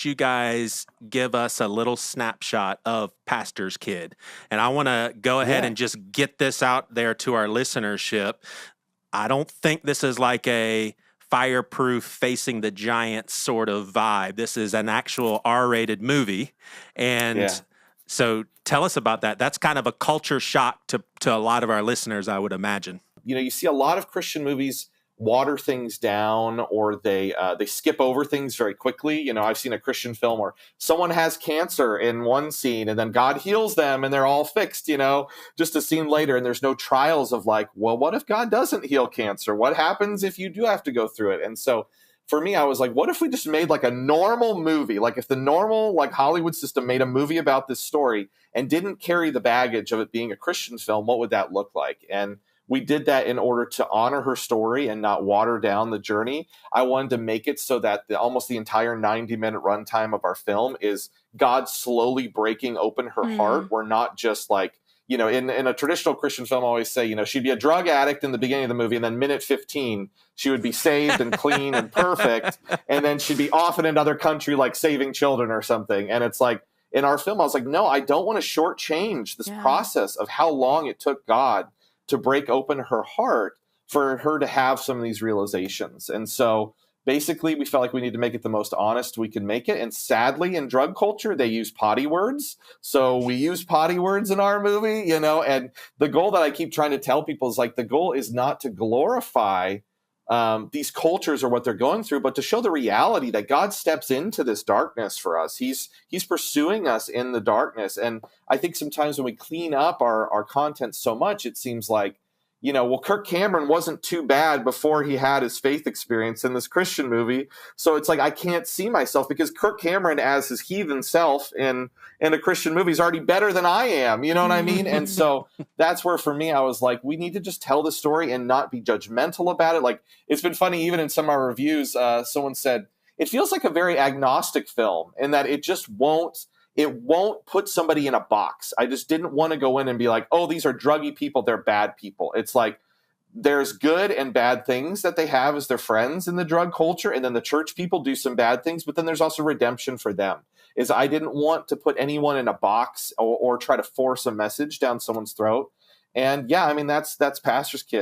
don't you guys give us a little snapshot of Pastor's Kid? And I want to go ahead and just get this out there to our listenership. I don't think this is like a fireproof facing the giants sort of vibe. This is an actual R-rated movie. And so tell us about that. That's kind of a culture shock to a lot of our listeners, I would imagine. You know, you see a lot of Christian movies water things down, or they skip over things very quickly. You know, I've seen a Christian film where someone has cancer in one scene and then God heals them and they're all fixed, you know, just a scene later. And there's no trials of like, well, what if God doesn't heal cancer? What happens if you do have to go through it? And so for me, I was like, what if we just made like a normal movie? Like if the normal like Hollywood system made a movie about this story and didn't carry the baggage of it being a Christian film, what would that look like? And we did that in order to honor her story and not water down the journey. I wanted to make it so that almost the entire 90-minute runtime of our film is God slowly breaking open her heart. We're not just like, you know, in a traditional Christian film, I always say, you know, she'd be a drug addict in the beginning of the movie, and then minute 15, she would be saved and clean and perfect. And then she'd be off in another country, like saving children or something. And it's like, in our film, I was like, no, I don't want to shortchange this process of how long it took God to break open her heart for her to have some of these realizations. And so basically we felt like we need to make it the most honest we can make it. And sadly, in drug culture, they use potty words. So we use potty words in our movie, you know, and the goal that I keep trying to tell people is like, the goal is not to glorify these cultures or what they're going through, but to show the reality that God steps into this darkness for us. He's pursuing us in the darkness. And I think sometimes when we clean up our content so much, it seems like, you know, well, Kirk Cameron wasn't too bad before he had his faith experience in this Christian movie. So it's like, I can't see myself, because Kirk Cameron as his heathen self in a Christian movie is already better than I am. You know what I mean? And so that's where, for me, I was like, we need to just tell the story and not be judgmental about it. Like, it's been funny, even in some of our reviews, someone said, it feels like a very agnostic film in that it just won't put somebody in a box. I just didn't want to go in and be like, oh, these are druggy people, they're bad people. It's like, there's good and bad things that they have as their friends in the drug culture. And then the church people do some bad things, but then there's also redemption for them. Is I didn't want to put anyone in a box or try to force a message down someone's throat. And yeah, I mean, that's Pastor's Kid.